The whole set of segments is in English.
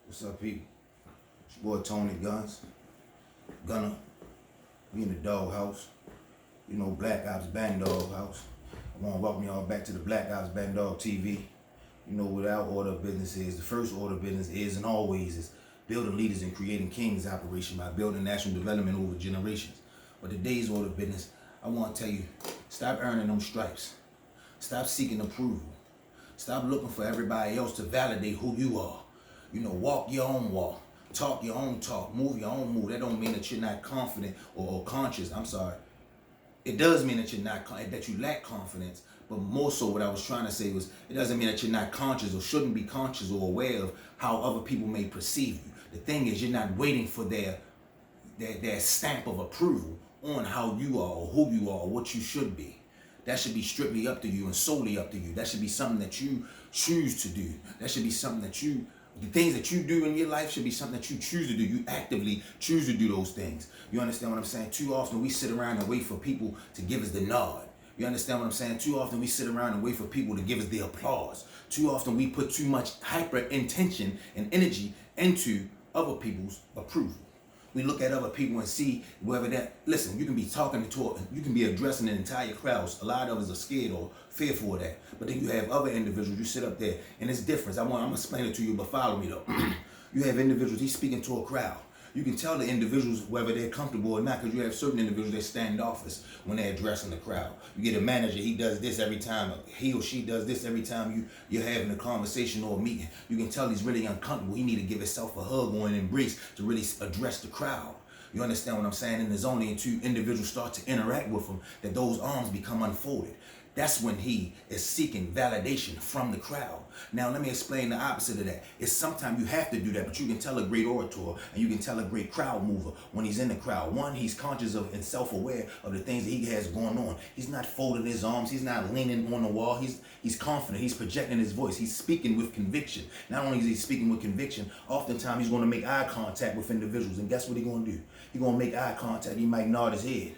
What's up, people? It's your boy Tony Guns, Gunner. We in the doghouse. You know, Black Ops Band Dog House. I want to welcome y'all back to the Black Ops Band Dog TV. You know what our order of business is. The first order of business is and always is building leaders and creating kings operation by building national development over generations. But today's order of business, I want to tell you, stop earning them stripes. Stop seeking approval. Stop looking for everybody else to validate who you are. You know, walk your own walk, talk your own talk, move your own move. That don't mean that you're not confident or conscious. I'm sorry. It does mean that that you lack confidence, but more so what I was trying to say was it doesn't mean that you're not conscious or shouldn't be conscious or aware of how other people may perceive you. The thing is, you're not waiting for their stamp of approval on how you are or who you are or what you should be. That should be strictly up to you and solely up to you. That should be something that you choose to do. That should be something that the things that you do in your life should be something that you choose to do. You actively choose to do those things. You understand what I'm saying? Too often we sit around and wait for people to give us the nod. You understand what I'm saying? Too often we sit around and wait for people to give us the applause. Too often we put too much hyper intention and energy into other people's approval. We look at other people and see whether that, listen, you can be talking to, you can be addressing an entire crowd. A lot of us are scared or fearful of that. But then you have other individuals, you sit up there, and it's different. I'm going to explain it to you, but follow me though. You have individuals, he's speaking to a crowd. You can tell the individuals whether they're comfortable or not, because you have certain individuals that stand office when they're addressing the crowd. You get a manager, he does this every time, he or she does this every time you're having a conversation or a meeting. You can tell he's really uncomfortable. He need to give himself a hug or an embrace to really address the crowd. You understand what I'm saying? And there's only until individuals start to interact with him that those arms become unfolded. That's when he is seeking validation from the crowd. Now, let me explain the opposite of that. It's sometimes you have to do that, but you can tell a great orator and you can tell a great crowd mover when he's in the crowd. One, he's conscious of and self-aware of the things that he has going on. He's not folding his arms. He's not leaning on the wall. He's confident. He's projecting his voice. He's speaking with conviction. Not only is he speaking with conviction, oftentimes he's going to make eye contact with individuals. And guess what he's going to do? He's going to make eye contact. He might nod his head.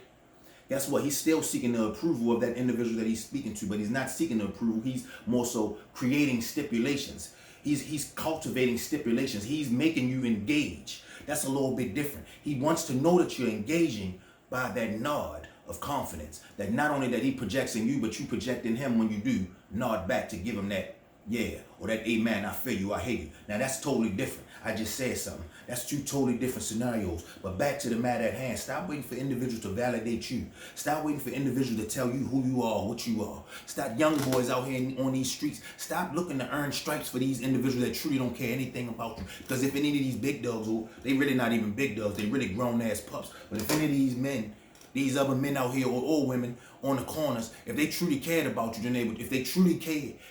Guess what? He's still seeking the approval of that individual that he's speaking to, but he's not seeking the approval. He's more so creating stipulations. He's cultivating stipulations. He's making you engage. That's a little bit different. He wants to know that you're engaging by that nod of confidence. That not only that he projects in you, but you project in him when you do nod back to give him that yeah, or that amen, I feel you, I hate you. Now that's totally different. I just said something. That's two totally different scenarios. But back to the matter at hand, stop waiting for individuals to validate you. Stop waiting for individuals to tell you who you are, what you are. Stop young boys out here on these streets. Stop looking to earn stripes for these individuals that truly don't care anything about you. Because if any of these big dogs, they really not even big dogs, they really grown ass pups. But if any of these men, these other men out here or old women on the corners, if they truly cared about you, then if they truly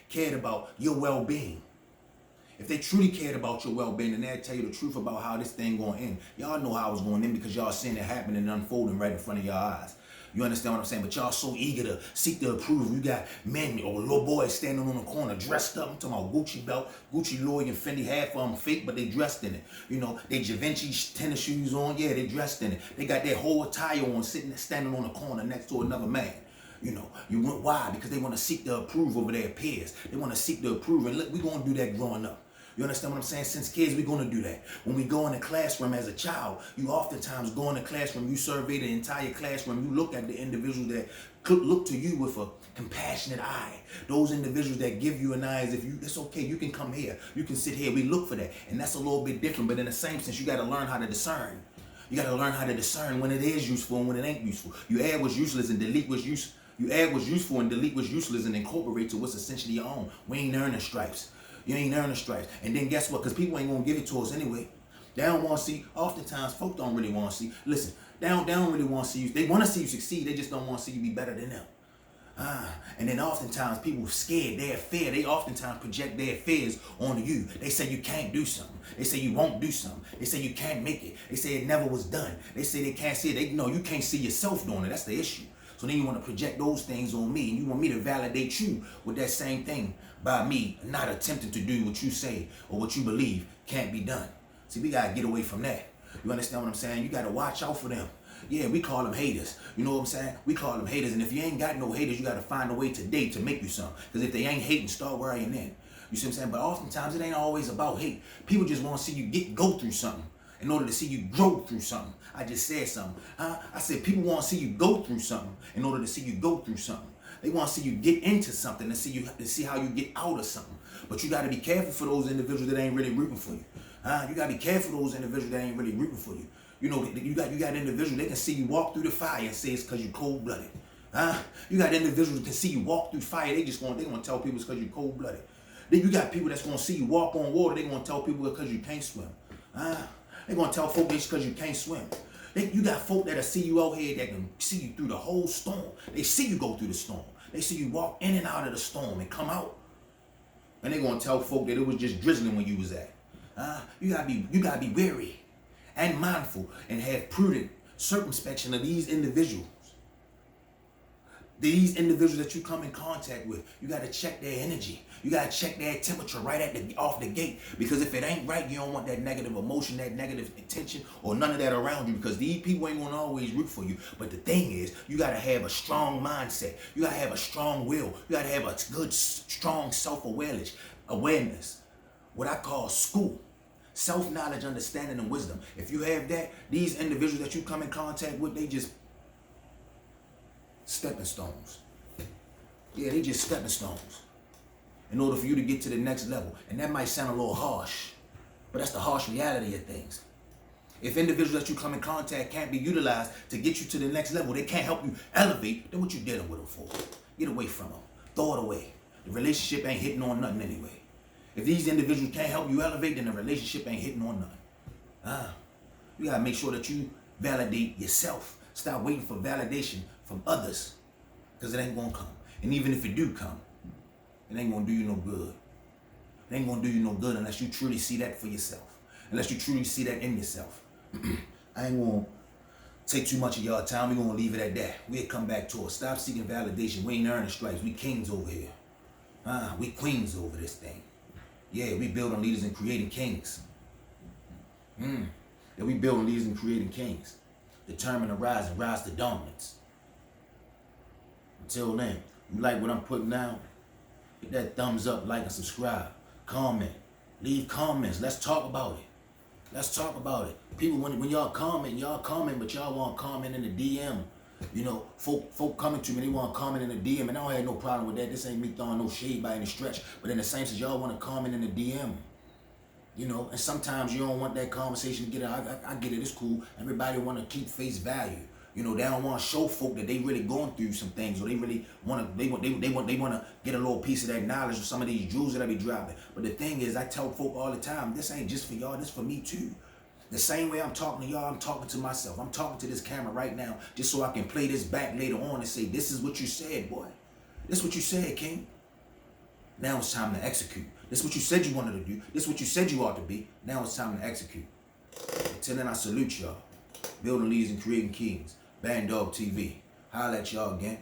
cared about your well-being, if they truly cared about your well-being, then they'd tell you the truth about how this thing going to end. Y'all know how it's going to end because y'all seeing it happening and unfolding right in front of your eyes. You understand what I'm saying? But y'all so eager to seek the approval. You got men or little boys standing on the corner dressed up. I'm talking about Gucci belt, Gucci, Louis, and Fendi. Half of them fake, but they dressed in it. You know, they Givenchy tennis shoes on. Yeah, they dressed in it. They got their whole attire on, standing on the corner next to another man. You know, why? Because they want to seek the approval of their peers. They want to seek the approval. And look, we're going to do that growing up. You understand what I'm saying? Since kids, we're going to do that. When we go in the classroom as a child, you oftentimes go in the classroom, you survey the entire classroom, you look at the individuals that could look to you with a compassionate eye. Those individuals that give you an eye as if it's okay, you can come here, you can sit here. We look for that. And that's a little bit different, but in the same sense, you got to learn how to discern. You got to learn how to discern when it is useful and when it ain't useful. You add what's useless and delete what's useful. You add what's useful and delete what's useless and incorporate to what's essentially your own. We ain't earning stripes. You ain't earning stripes. And then guess what? Because people ain't going to give it to us anyway. They don't want to see. Oftentimes, folk don't really want to see. Listen, they don't really want to see you. They want to see you succeed. They just don't want to see you be better than them. And then oftentimes people are scared. They're fear. They oftentimes project their fears onto you. They say you can't do something. They say you won't do something. They say you can't make it. They say it never was done. They say they can't see it. They know you can't see yourself doing it. That's the issue. So then you want to project those things on me, and you want me to validate you with that same thing by me not attempting to do what you say or what you believe can't be done. See, we got to get away from that. You understand what I'm saying? You got to watch out for them. Yeah, we call them haters. You know what I'm saying? We call them haters, and if you ain't got no haters, you got to find a way today to make you some. Because if they ain't hating, start worrying then. You see what I'm saying? But oftentimes it ain't always about hate. People just want to see you go through something in order to see you grow through something. I just said something. I said people want to see you go through something in order to see you go through something. They want to see you get into something to see how you get out of something. But you got to be careful for those individuals that ain't really rooting for you. You got to be careful for those individuals that ain't really rooting for you. You know, you got individuals, they can see you walk through the fire and say it's because you cold-blooded. You got individuals that can see you walk through fire, they want to tell people it's because you cold-blooded. Then you got people that's going to see you walk on water, they going to tell people it's because you can't swim. They going to tell folk it's because you can't swim. You got folk that'll see you out here that can see you through the whole storm. They see you go through the storm. They see you walk in and out of the storm and come out. And they going to tell folk that it was just drizzling when you was at. You gotta be wary and mindful and have prudent circumspection of these individuals. These individuals that you come in contact with, you got to check their energy. You got to check their temperature right off the gate. Because if it ain't right, you don't want that negative emotion, that negative intention, or none of that around you. Because these people ain't going to always root for you. But the thing is, you got to have a strong mindset. You got to have a strong will. You got to have a good, strong self-awareness. What I call school. Self-knowledge, understanding, and wisdom. If you have that, these individuals that you come in contact with, they just stepping stones. Yeah, they just stepping stones in order for you to get to the next level. And that might sound a little harsh, but that's the harsh reality of things. If individuals that you come in contact can't be utilized to get you to the next level, they can't help you elevate, then what you dealing with them for? Get away from them. Throw it away. The relationship ain't hitting on nothing anyway. If these individuals can't help you elevate, then the relationship ain't hitting on nothing. You gotta make sure that you validate yourself. Stop waiting for validation from others, because it ain't gonna come. And even if it do come, it ain't gonna do you no good. It ain't gonna do you no good unless you truly see that for yourself. Unless you truly see that in yourself. I ain't gonna take too much of y'all time. We're gonna leave it at that. We'll come back to it. Stop seeking validation. We ain't earning stripes. We kings over here. We queens over this thing. Yeah, we building leaders and creating kings. Yeah, we building leaders and creating kings. Determined to rise and rise to dominance. Until then, you like what I'm putting down? Hit that thumbs up, like and subscribe. Comment. Leave comments. Let's talk about it. Let's talk about it. People, when y'all comment, but y'all want to comment in the DM. You know, folk coming to me, they want to comment in the DM, and I don't have no problem with that. This ain't me throwing no shade by any stretch. But in the same sense, y'all want to comment in the DM. You know, and sometimes you don't want that conversation to get out. I get it, it's cool. Everybody want to keep face value. You know, they don't want to show folk that they really going through some things, or they really want to. They want to get a little piece of that knowledge of some of these jewels that I be dropping. But the thing is, I tell folk all the time, this ain't just for y'all. This for me too. The same way I'm talking to y'all, I'm talking to myself. I'm talking to this camera right now, just so I can play this back later on and say, this is what you said, boy. This is what you said, King. Now it's time to execute. This is what you said you wanted to do. This is what you said you ought to be. Now it's time to execute. Until then, I salute y'all. Building leaders and creating kings. Band Dog TV. Holla at y'all again.